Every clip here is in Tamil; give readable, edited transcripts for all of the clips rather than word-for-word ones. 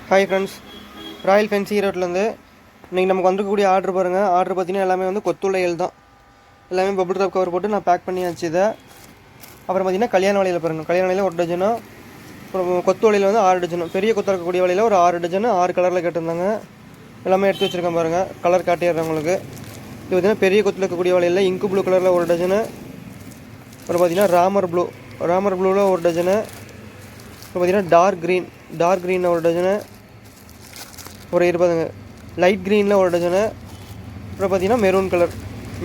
ஹாய் ஃப்ரெண்ட்ஸ், ராயல் ஃபேன்சி ஈரோட்லேருந்து இன்றைக்கி நமக்கு வந்துருக்கக்கூடிய ஆர்டர் பாருங்கள். ஆர்டர் பார்த்தீங்கன்னா எல்லாமே வந்து கொத்துளையல் தான். எல்லாமே பபுள் ராப் கவர் போட்டு நான் பேக் பண்ணியாச்சு இதை. அப்புறம் பார்த்தீங்கன்னா கல்யாண வலையில் பாருங்கள், கல்யாண வலையில் 1 டஜனும், அப்புறம் கொத்து வலையில் வந்து 6 டஜனும், பெரிய கொத்தாக இருக்கக்கூடிய வலையில் ஒரு 6 டஜனு 6 கலரில் கேட்டிருந்தாங்க. எல்லாமே எடுத்து வச்சுருக்கேன் பாருங்கள், கலர் காட்டிடுறேன் உங்களுக்கு. இது பார்த்தீங்கன்னா பெரிய கொத்தில் இருக்கக்கூடிய வலையில் இங்கு ப்ளூ கலரில் 1 டஜனு, அப்புறம் பார்த்தீங்கன்னா ராமர் ப்ளூவில் 1 டஜனு, அப்புறம் பார்த்தீங்கன்னா டார்க் க்ரீனில் 1 டஜனு, ஒரு 20ங்க, லைட் க்ரீனில் 1 டஜனு, அப்புறம் பார்த்தீங்கன்னா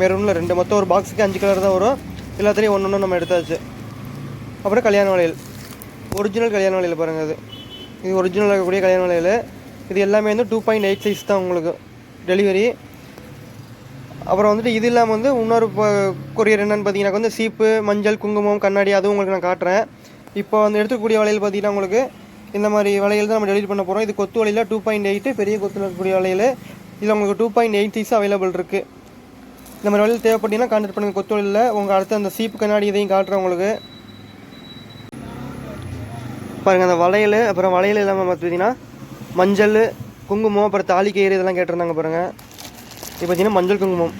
மெரூனில் 2, மொத்தம் ஒரு பாக்ஸுக்கு 5 கலர் தான் வரும். எல்லாத்துலேயும் ஒன்று நம்ம எடுத்தாச்சு. அப்புறம் கல்யாண வளையல், ஒரிஜினல் கல்யாண வளையல் பாருங்கள். இது ஒரிஜினல் இருக்கக்கூடிய கல்யாண வளையல். இது எல்லாமே வந்து 2.8 சைஸ் தான் உங்களுக்கு டெலிவரி. அப்புறம் வந்துட்டு இது இல்லாமல் வந்து இன்னொரு கொரியர் என்னென்னு பார்த்தீங்கன்னா வந்து சீப்பு, மஞ்சள், குங்குமம், கண்ணாடி, அதுவும் உங்களுக்கு நான் காட்டுறேன். இப்போ வந்து எடுத்துக்கூடிய வளையல் பார்த்தீங்கன்னா உங்களுக்கு இந்த மாதிரி வளையல் தான் நம்ம டெலிவரி பண்ண போகிறோம். இது கொத்து வலையில் 2.8, பெரிய கொத்தில் இருக்கக்கூடிய வளையல். இதில் உங்களுக்கு 2.8 சைஸ் அவைலபிள் இருக்குது. இந்த மாதிரி வளையல் தேவைப்பட்டீங்கன்னா கான்டாக்ட் பண்ணுங்கள். கொத்து வலையில் உங்கள் அடுத்த அந்த சீப்பு, கண்ணாடி இதையும் காட்டுறேன் உங்களுக்கு பாருங்கள். அந்த வளையல், அப்புறம் வளையல் இல்லாமல் பார்த்தீங்கன்னா மஞ்சள், குங்குமம், அப்புறம் தாலி கயிறு இதெல்லாம் கேட்டிருந்தாங்க பாருங்கள். இப்போ பார்த்தீங்கன்னா மஞ்சள் குங்குமம்,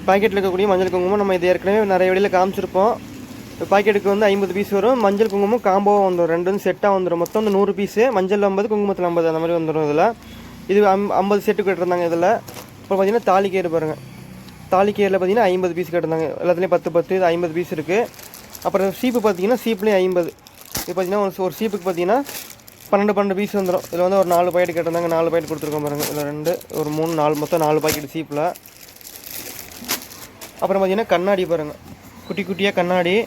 பாக்கெட்டில் இருக்கக்கூடிய மஞ்சள் குங்குமம் நம்ம இது ஏற்கனவே நிறைய வழியில் காமிச்சிருப்போம். இப்போ பாக்கெட்டுக்கு வந்து 50 பீஸ் வரும். மஞ்சள் குங்குமம் காம்போவாக வந்துடும், ரெண்டும் செட்டாக வந்துடும். மொத்தம் வந்து 100 பீஸு, மஞ்சள் 50, குங்குமத்தில் 50, அந்த மாதிரி வந்துடும். இதில் இது 50 செட்டு கேட்டிருந்தாங்க இதில். இப்போ பார்த்தீங்கன்னா தாலி கயிறு பாருங்கள், தாலி கயிறில் பார்த்தீங்கன்னா 50 பீஸ் கேட்டிருந்தாங்க. எல்லாத்துலேயும் 10 இது 50 பீஸ் இருக்குது. அப்புறம் சீப்பு பார்த்தீங்கன்னா சீப்லேயும் 50. இப்போ பார்த்தீங்கன்னா ஒரு சீப்புக்கு பார்த்தீங்கன்னா 12 பீஸ் வந்துடும். இதில் வந்து ஒரு 4 பாக்கெட் கேட்டிருந்தாங்க, 4 பாக்கெட் கொடுத்துருக்கோம் பாருங்கள். இதில் 2, ஒரு 3, 4, மொத்தம் 4 பாக்கெட் சீப்பில். அப்புறம் பார்த்தீங்கன்னா கண்ணாடி பாருங்கள், குட்டி குட்டியாக கண்ணாடி.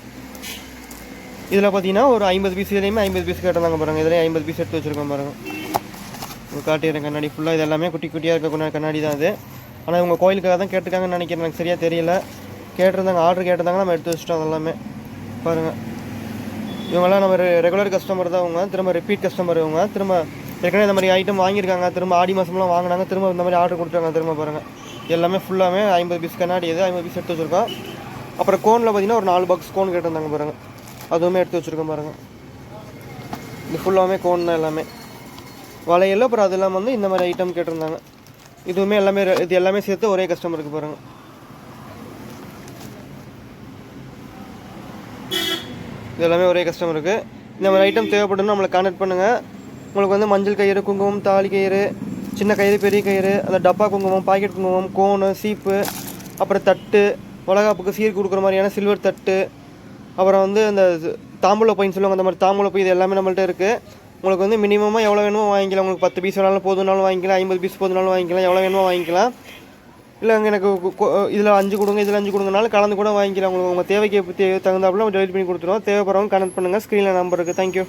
இதில் பார்த்தீங்கன்னா ஒரு 50 பீஸ், இதுலேயுமே 50 பீஸ் கேட்டிருந்தாங்க பாருங்கள். இதுலேயும் 50 பீஸ் எடுத்து வச்சுருக்கோம் பாருங்கள். காட்டிடுறேன் கண்ணாடி ஃபுல்லாக. இது எல்லாமே குட்டி குட்டியாக இருக்க கண்ணாடி தான் அது. ஆனால் இவங்க கோயிலுக்காக தான் கேட்டிருக்காங்கன்னு நினைக்கிறேன், எனக்கு சரியாக தெரியல. கேட்டிருந்தாங்க, ஆர்டர் கேட்டிருந்தாங்க, நம்ம எடுத்து வச்சுட்டோம். அதெல்லாமே பாருங்கள். இவங்கெல்லாம் நம்ம ரெகுலர் கஸ்டமர் தான். அவங்க திரும்ப ரிப்பீட் கஸ்டமர். இவங்க திரும்ப ஏற்கனவே இந்த மாதிரி ஐட்டம் வாங்கியிருக்காங்க, திரும்ப ஆடி மாதம்லாம் வாங்கினாங்க, திரும்ப இந்த மாதிரி ஆர்டர் கொடுத்துருக்காங்க. திரும்ப பாருங்கள், எல்லாமே ஃபுல்லாமே 50 பீஸ் கண்ணாடி. இது 50 பீஸ் எடுத்து வச்சுருக்கோம். அப்புறம் கோனில் பார்த்தீங்கன்னா ஒரு 4 பாக்ஸ் கோன் கேட்டிருந்தாங்க பாருங்கள், அதுவுமே எடுத்து வச்சுருக்கோம் பாருங்கள். இது ஃபுல்லாமே கோன் தான் எல்லாமே வளையல். அப்புறம் அது இல்லாமல் வந்து இந்த மாதிரி ஐட்டம் கேட்டிருந்தாங்க. இதுவுமே எல்லாமே, இது எல்லாமே சேர்த்து ஒரே கஸ்டமருக்கு பாருங்கள். இது எல்லாமே ஒரே கஸ்டமருக்கு. இந்த மாதிரி ஐட்டம் தேவைப்படுன்னு நம்மளை கான்டாக்ட் பண்ணுங்கள். உங்களுக்கு வந்து மஞ்சள் கயிறு, குங்குமம், தாலி கயிறு, சின்ன கயிறு, பெரிய கயிறு, அந்த டப்பா குங்குமம், பாக்கெட் குங்குமம், கோனு, சீப்பு, அப்புறம் தட்டு, வளகாப்புக்கு சீர் கொடுக்குற மாதிரியான சில்வர் தட்டு, அப்புறம் வந்து அந்த தாம்பூல பைன்னு சொல்லுவாங்க, அந்த மாதிரி தாம்பூல பை, இது எல்லாமே நம்மள்ட்ட இருக்குது. உங்களுக்கு வந்து மினிமமாக எவ்வளோ வேணுமோ வாங்கிக்கலாம். உங்களுக்கு 10 பீஸ் வேணாலும் போதுனாலும் வாங்கிக்கலாம், 50 பீஸ் போதுனாலும் வாங்கிக்கலாம், எவ்வளோ வேணுமோ வாங்கிக்கலாம். இல்லை அங்கே எனக்கு இதில் 5 கொடுங்க, இதில் 5 கொடுங்கனாலும் கலந்து கூட வாங்கிக்கலாம். உங்களுக்கு உங்கள் தேவைக்கு தகுந்தாப்புல டெலிவரி பண்ணி கொடுத்துருவோம். தேவைப்படுறவங்க கனெக்ட் பண்ணுங்கள். ஸ்க்ரீனில் நம்பர் இருக்குது. தேங்க்யூ.